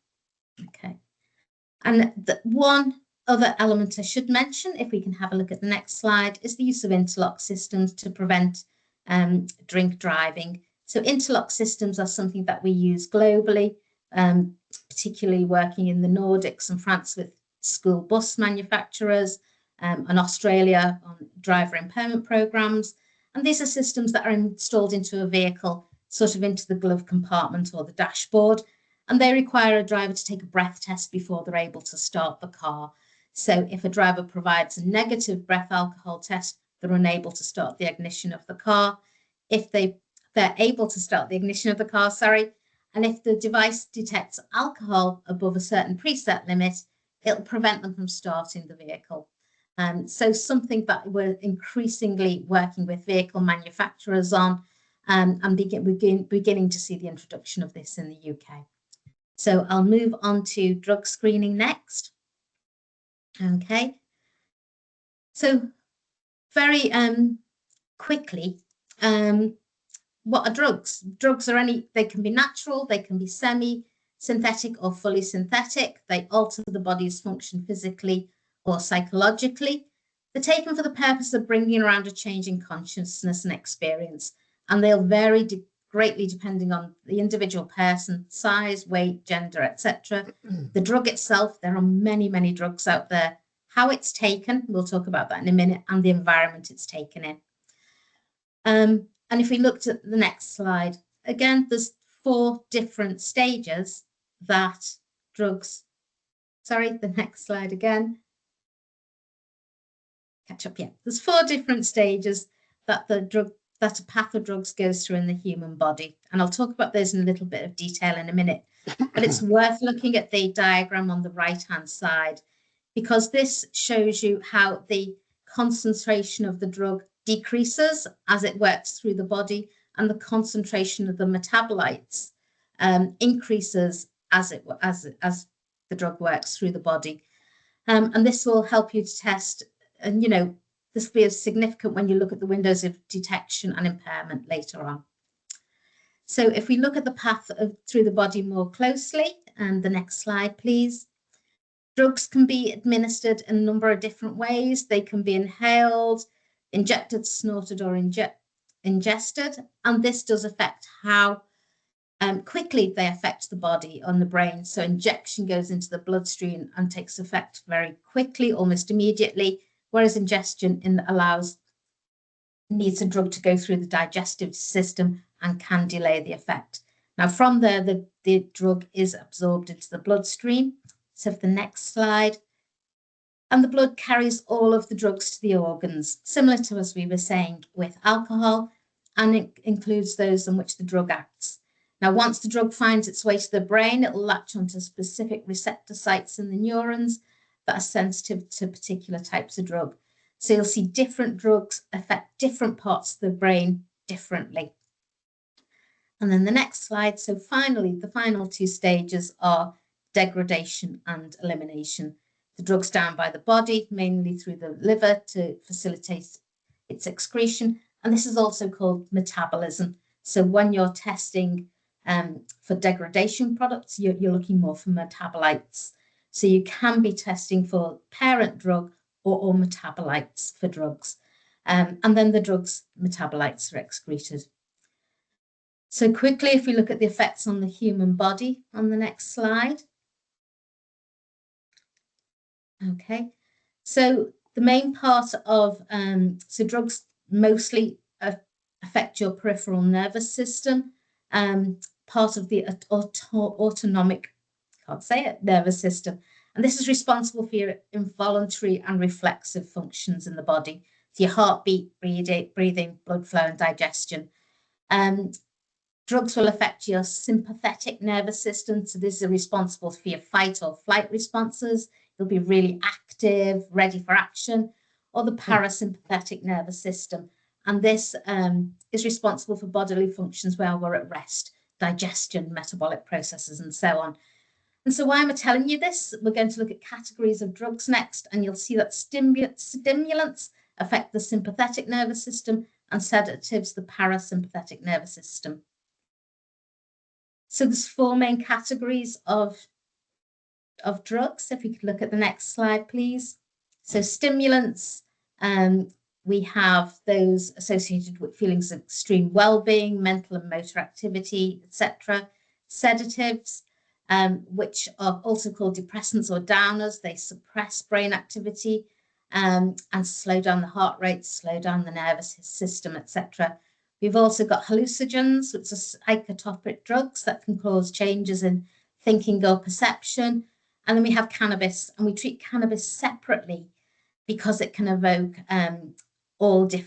Okay. And one other element I should mention, if we can have a look at the next slide, is the use of interlock systems to prevent drink driving. So interlock systems are something that we use globally, particularly working in the Nordics and France with school bus manufacturers, and Australia on driver impairment programs. And these are systems that are installed into a vehicle, sort of into the glove compartment or the dashboard. And they require a driver to take a breath test before they're able to start the car. So if a driver provides a negative breath alcohol test, they're unable to start the ignition of the car. If they're able to start the ignition of the car, and if the device detects alcohol above a certain preset limit, it'll prevent them from starting the vehicle. So something that we're increasingly working with vehicle manufacturers on, and beginning to see the introduction of this in the UK. So I'll move on to drug screening next. Okay. So very quickly, what are drugs? Drugs are they can be natural, they can be semi-synthetic or fully synthetic. They alter the body's function physically or psychologically. They're taken for the purpose of bringing around a change in consciousness and experience, and they'll vary greatly depending on the individual person, size, weight, gender, etc. The drug itself, there are many, many drugs out there. How it's taken, we'll talk about that in a minute, and the environment it's taken in. And if we looked at the next slide, again, there's 4 different stages that drugs, the next slide again. Catch up, yeah. There's 4 different stages that a path of drugs goes through in the human body. And I'll talk about those in a little bit of detail in a minute. But it's worth looking at the diagram on the right-hand side, because this shows you how the concentration of the drug decreases as it works through the body, and the concentration of the metabolites increases as the drug works through the body. And this will help you to test, and this will be significant when you look at the windows of detection and impairment later on. So if we look at the path through the body more closely, and the next slide, please. Drugs can be administered in a number of different ways. They can be inhaled, injected, snorted, or ingested. And this does affect how quickly they affect the body and the brain. So injection goes into the bloodstream and takes effect very quickly, almost immediately, whereas ingestion needs a drug to go through the digestive system and can delay the effect. Now, from there, the drug is absorbed into the bloodstream. So for the next slide, and the blood carries all of the drugs to the organs, similar to, as we were saying, with alcohol, and it includes those on which the drug acts. Now, once the drug finds its way to the brain, it will latch onto specific receptor sites in the neurons that are sensitive to particular types of drug. So you'll see different drugs affect different parts of the brain differently. And then the next slide. So finally, the final 2 stages are degradation and elimination. The drug's down by the body, mainly through the liver, to facilitate its excretion. And this is also called metabolism. So when you're testing for degradation products, you're looking more for metabolites. So you can be testing for parent drug or metabolites for drugs. And then the drug's metabolites are excreted. So quickly, if we look at the effects on the human body on the next slide. Okay, so the main part of, so drugs mostly affect your peripheral nervous system, part of the autonomic, can't say it, nervous system. And this is responsible for your involuntary and reflexive functions in the body. So your heartbeat, breathing, blood flow, and digestion. Drugs will affect your sympathetic nervous system. So this is responsible for your fight or flight responses. You'll be really active, ready for action, or the parasympathetic nervous system. And this is responsible for bodily functions while we're at rest, digestion, metabolic processes, and so on. And so why am I telling you this? We're going to look at categories of drugs next, and you'll see that stimulants affect the sympathetic nervous system and sedatives the parasympathetic nervous system. So there's 4 main categories of drugs. If we could look at the next slide, please. So stimulants, we have those associated with feelings of extreme well-being, mental and motor activity, etc. Sedatives, which are also called depressants or downers. They suppress brain activity and slow down the heart rate, slow down the nervous system, etc. We've also got hallucinogens, which are psychotropic drugs that can cause changes in thinking or perception. And then we have cannabis, and we treat cannabis separately because it can evoke all 3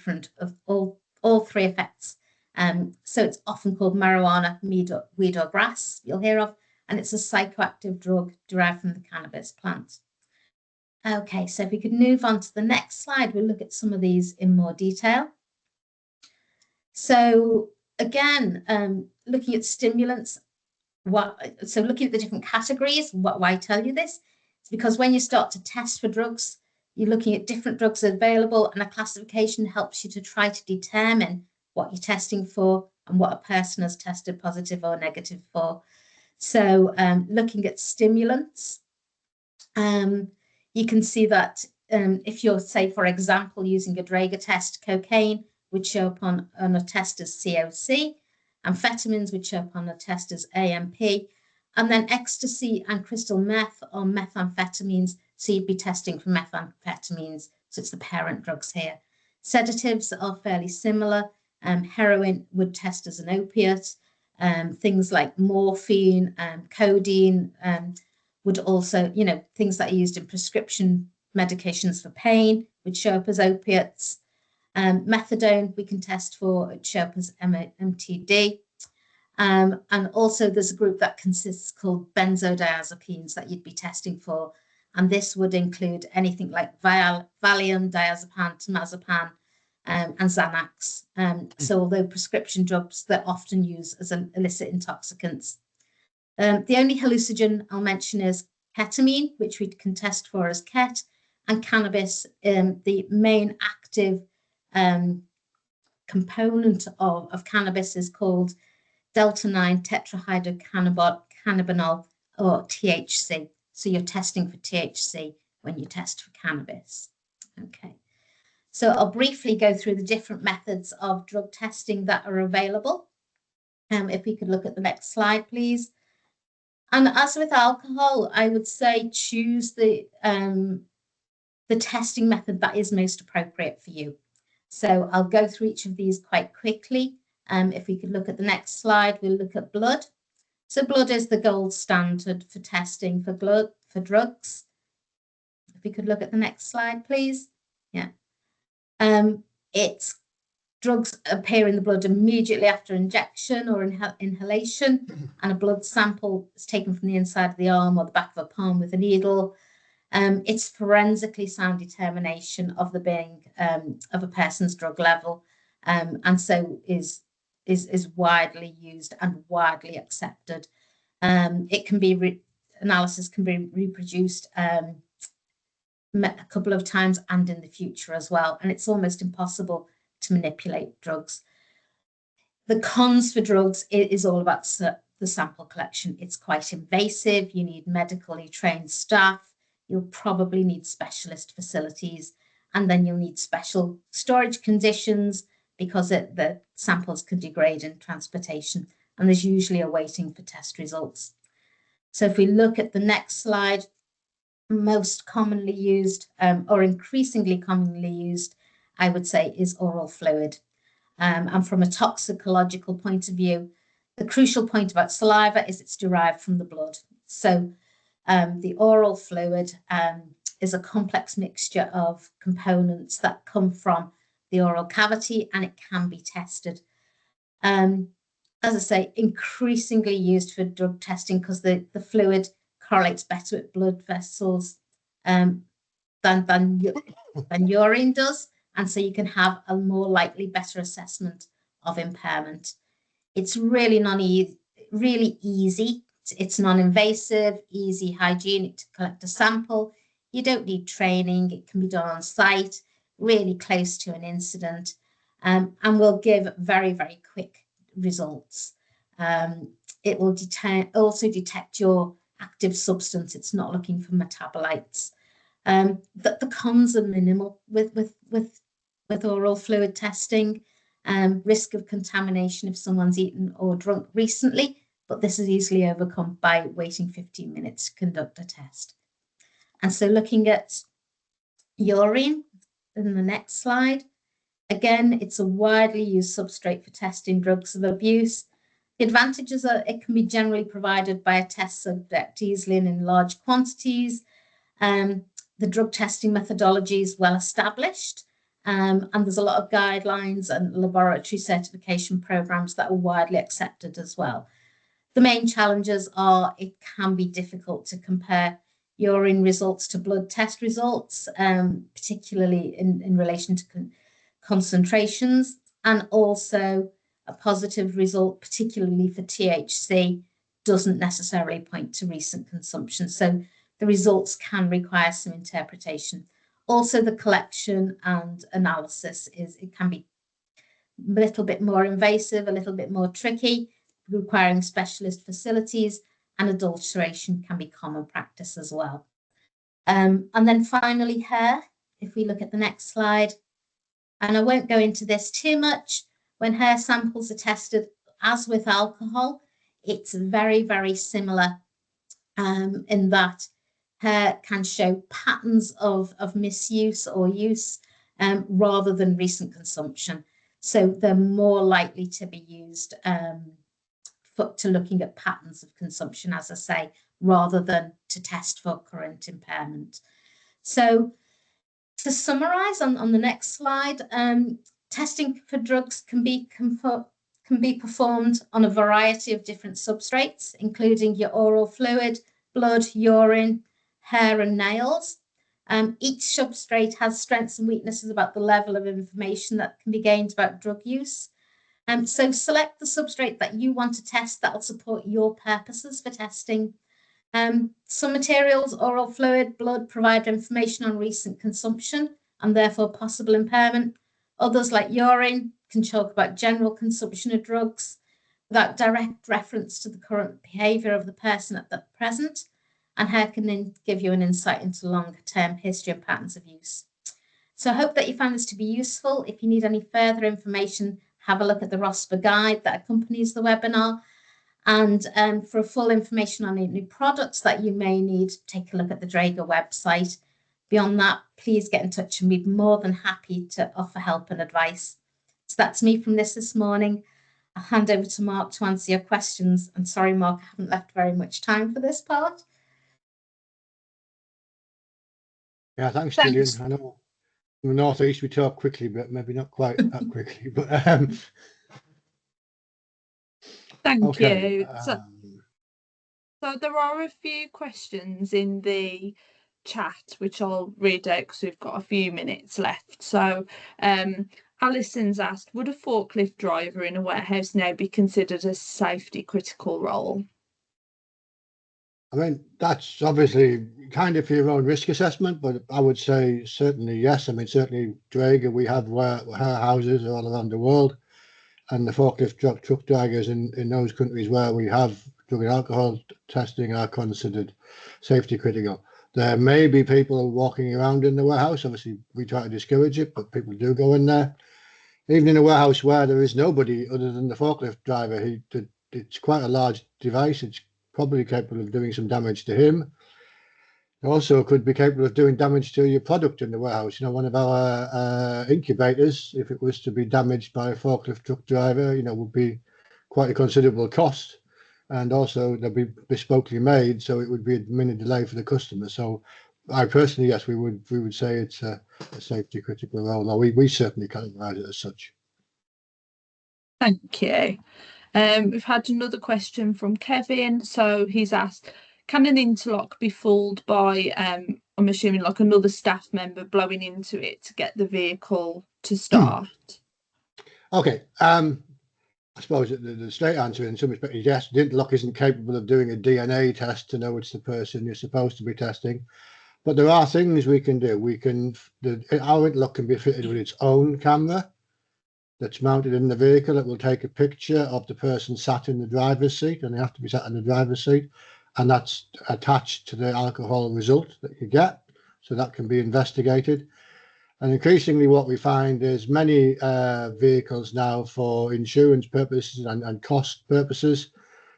effects. So it's often called marijuana, weed or grass, you'll hear of, and it's a psychoactive drug derived from the cannabis plant. Okay, so if we could move on to the next slide, we'll look at some of these in more detail. So again, looking at stimulants, looking at the different categories, why I tell you this? It's because when you start to test for drugs, you're looking at different drugs available, and a classification helps you to try to determine what you're testing for and what a person has tested positive or negative for. So looking at stimulants, you can see that if you're, say, for example, using a Dräger test, cocaine would show up on a test as COC, amphetamines would show up on a test as AMP, and then ecstasy and crystal meth or methamphetamines, so you'd be testing for methamphetamines, so it's the parent drugs here. Sedatives are fairly similar. Heroin would test as an opiate. Things like morphine, codeine would also, things that are used in prescription medications for pain would show up as opiates. Methadone we can test for, it show up as MTD. And also there's a group that consists called benzodiazepines that you'd be testing for. And this would include anything like Valium, diazepam, temazepam, and Xanax. So although prescription drugs, they're often used as illicit intoxicants. The only hallucinogen I'll mention is ketamine, which we can test for as ket, and cannabis. The main active component of cannabis is called delta-9 tetrahydrocannabinol, or THC. So you're testing for THC when you test for cannabis. Okay. So I'll briefly go through the different methods of drug testing that are available. If we could look at the next slide, please. And as with alcohol, I would say choose the testing method that is most appropriate for you. So I'll go through each of these quite quickly. If we could look at the next slide, we'll look at blood. So blood is the gold standard for testing for drugs. If we could look at the next slide, please. Yeah. Drugs appear in the blood immediately after injection or inhalation, and a blood sample is taken from the inside of the arm or the back of a palm with a needle. It's forensically sound determination of the being of a person's drug level, and so is widely used and widely accepted. It can be analysis can be reproduced a couple of times and in the future as well, and it's almost impossible to manipulate drugs. The cons for drugs is all about the sample collection. It's quite invasive. You need medically trained staff. You'll probably need specialist facilities, and then you'll need special storage conditions because the samples can degrade in transportation, and there's usually a waiting for test results. So if we look at the next slide, most commonly used or increasingly commonly used, I would say, is oral fluid. And from a toxicological point of view, the crucial point about saliva is it's derived from the blood. So the oral fluid is a complex mixture of components that come from the oral cavity, and it can be tested. As I say, increasingly used for drug testing because the fluid correlates better with blood vessels than urine does. And so you can have a more likely, better assessment of impairment. It's really really easy It's non-invasive, easy, hygienic to collect a sample. You don't need training. It can be done on site, really close to an incident, and will give very, very quick results. It will also detect your active substance. It's not looking for metabolites. The cons are minimal with oral fluid testing. Risk of contamination if someone's eaten or drunk recently, but this is easily overcome by waiting 15 minutes to conduct a test. And so looking at urine in the next slide, again, it's a widely used substrate for testing drugs of abuse. The advantages are it can be generally provided by a test subject easily and in large quantities. The drug testing methodology is well established, and there's a lot of guidelines and laboratory certification programs that are widely accepted as well. The main challenges are it can be difficult to compare urine results to blood test results, particularly in relation to concentrations, and also a positive result, particularly for THC, doesn't necessarily point to recent consumption. So the results can require some interpretation. Also, the collection and analysis it can be a little bit more invasive, a little bit more tricky, requiring specialist facilities, and adulteration can be common practice as well. And then finally, hair, if we look at the next slide, and I won't go into this too much. When hair samples are tested, as with alcohol, it's very, very similar in that hair can show patterns of misuse or use rather than recent consumption. So they're more likely to be used to looking at patterns of consumption, as I say, rather than to test for current impairment. So to summarize on the next slide, testing for drugs can be performed on a variety of different substrates, including your oral fluid, blood, urine, hair, and nails. Each substrate has strengths and weaknesses about the level of information that can be gained about drug use. So select the substrate that you want to test that will support your purposes for testing. Some materials, oral fluid, blood, provide information on recent consumption and therefore possible impairment. Others, like urine, can talk about general consumption of drugs without direct reference to the current behaviour of the person at the present. And hair can then give you an insight into longer-term history and patterns of use. So I hope that you found this to be useful. If you need any further information, have a look at the RoSPA guide that accompanies the webinar. And for full information on any products that you may need, take a look at the Dräger website. Beyond that, please get in touch and we'd be more than happy to offer help and advice. So that's me from this morning. I'll hand over to Mark to answer your questions. And sorry, Mark, I haven't left very much time for this part. Yeah, thanks, Gillian. I know in the North East we talk quickly, but maybe not quite that quickly. But Thank you. So there are a few questions in the chat, which I'll read out because we've got a few minutes left. So Alison's asked, would a forklift driver in a warehouse now be considered a safety critical role? I mean, that's obviously kind of for your own risk assessment, but I would say certainly yes. I mean, certainly Dräger, we have warehouses all around the world, and the forklift truck drivers in those countries where we have drug and alcohol testing are considered safety critical. There may be people walking around in the warehouse. Obviously, we try to discourage it, but people do go in there. Even in a warehouse where there is nobody other than the forklift driver, it's quite a large device. It's probably capable of doing some damage to him. It also could be capable of doing damage to your product in the warehouse. You know, one of our incubators, if it was to be damaged by a forklift truck driver, you know, would be quite a considerable cost. And also they'll be bespokely made, so it would be a minute delay for the customer. So I personally, yes, we would say it's a safety critical role. No, we certainly categorise it as such. Thank you. We've had another question from Kevin. So he's asked, can an interlock be fooled by, I'm assuming like another staff member blowing into it to get the vehicle to start? Okay. I suppose the straight answer in some respect is yes. The interlock isn't capable of doing a DNA test to know it's the person you're supposed to be testing. But there are things we can do. Our interlock can be fitted with its own camera that's mounted in the vehicle. It will take a picture of the person sat in the driver's seat, and they have to be sat in the driver's seat, and that's attached to the alcohol result that you get. So that can be investigated. And increasingly what we find is many vehicles now, for insurance purposes and cost purposes,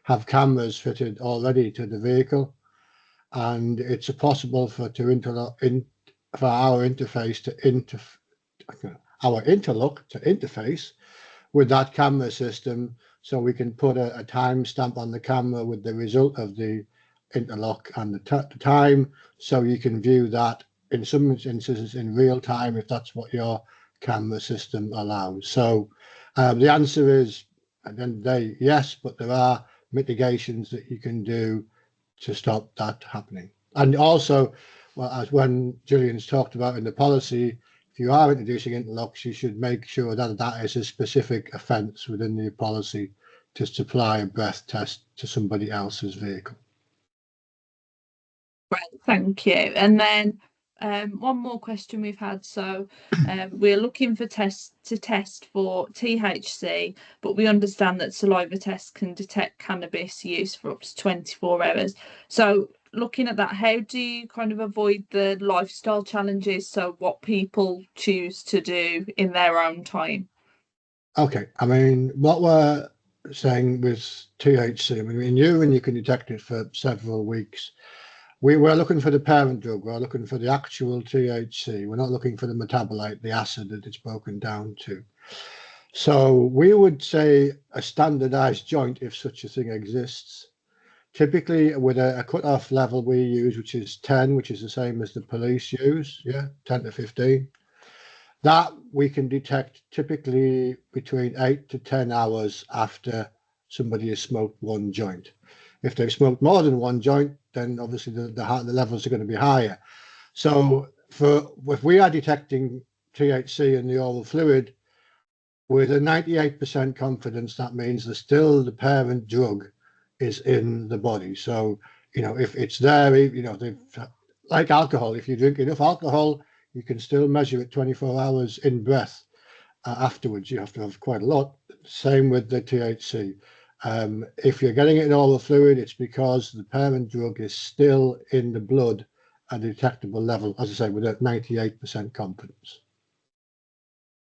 have cameras fitted already to the vehicle. And it's possible for our interface to our interlock to interface with that camera system, so we can put a timestamp on the camera with the result of the interlock and the time, so you can view that in some instances in real time if that's what your camera system allows. So the answer is, at the end of the day, yes, but there are mitigations that you can do to stop that happening. And also, well, as when Gillian's talked about in the policy, if you are introducing interlocks, you should make sure that that is a specific offence within the policy to supply a breath test to somebody else's vehicle. Right, thank you. And then one more question we've had. So we're looking for test for THC, but we understand that saliva tests can detect cannabis use for up to 24 hours. So looking at that, how do you kind of avoid the lifestyle challenges? So what people choose to do in their own time? Okay, I mean, what we're saying with THC, I mean, in urine you can detect it for several weeks. We're looking for the parent drug. We're looking for the actual THC. We're not looking for the metabolite, the acid that it's broken down to. So we would say a standardized joint, if such a thing exists, typically with a cut-off level we use, which is 10, which is the same as the police use, 10 to 15. That we can detect typically between 8 to 10 hours after somebody has smoked one joint. If they've smoked more than one joint, then obviously the levels are going to be higher. So if we are detecting THC in the oral fluid with a 98% confidence, that means that still the parent drug is in the body. So, if it's there, like alcohol, if you drink enough alcohol, you can still measure it 24 hours in breath afterwards. You have to have quite a lot. Same with the THC. If you're getting it in oral fluid, it's because the parent drug is still in the blood at a detectable level, as I say, with a 98% confidence.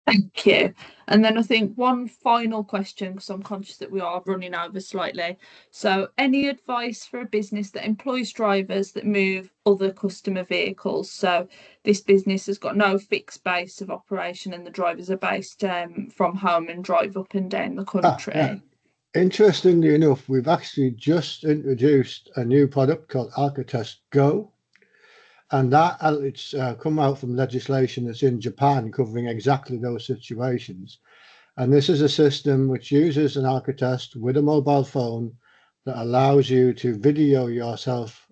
Thank you. And then I think one final question, because I'm conscious that we are running over slightly. So any advice for a business that employs drivers that move other customer vehicles? So this business has got no fixed base of operation and the drivers are based from home and drive up and down the country. Yeah. Interestingly enough, we've actually just introduced a new product called AlkaTest Go. And that it's come out from legislation that's in Japan covering exactly those situations. And this is a system which uses an AlkaTest with a mobile phone that allows you to video yourself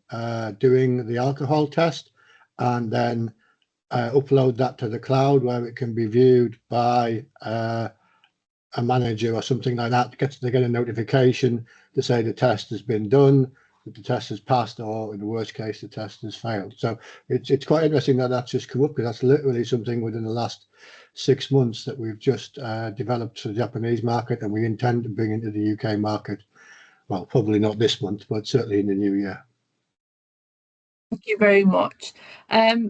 doing the alcohol test and then upload that to the cloud where it can be viewed by a manager or something like that. They get a notification to say the test has been done, that the test has passed, or in the worst case, the test has failed. So it's quite interesting that that's just come up, because that's literally something within the last 6 months that we've just developed for the Japanese market, and we intend to bring into the UK market. Well, probably not this month, but certainly in the new year. Thank you very much.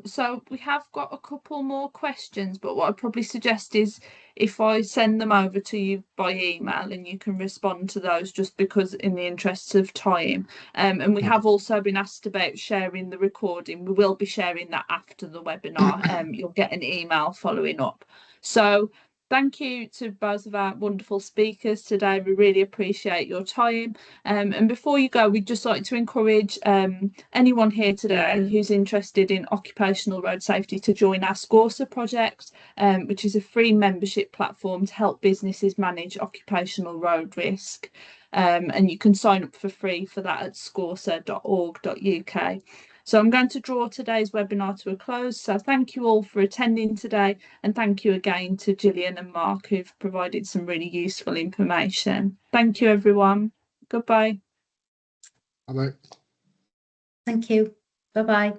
So we have got a couple more questions, but what I'd probably suggest is if I send them over to you by email and you can respond to those, just because in the interests of time. And we have also been asked about sharing the recording. We will be sharing that after the webinar. You'll get an email following up. So thank you to both of our wonderful speakers today. We really appreciate your time. And before you go, we'd just like to encourage anyone here today who's interested in occupational road safety to join our SCORSA project, which is a free membership platform to help businesses manage occupational road risk. And you can sign up for free for that at scorsa.org.uk. So I'm going to draw today's webinar to a close. So thank you all for attending today, and thank you again to Gillian and Mark, who've provided some really useful information. Thank you, everyone. Goodbye. Bye-bye. Thank you. Bye-bye.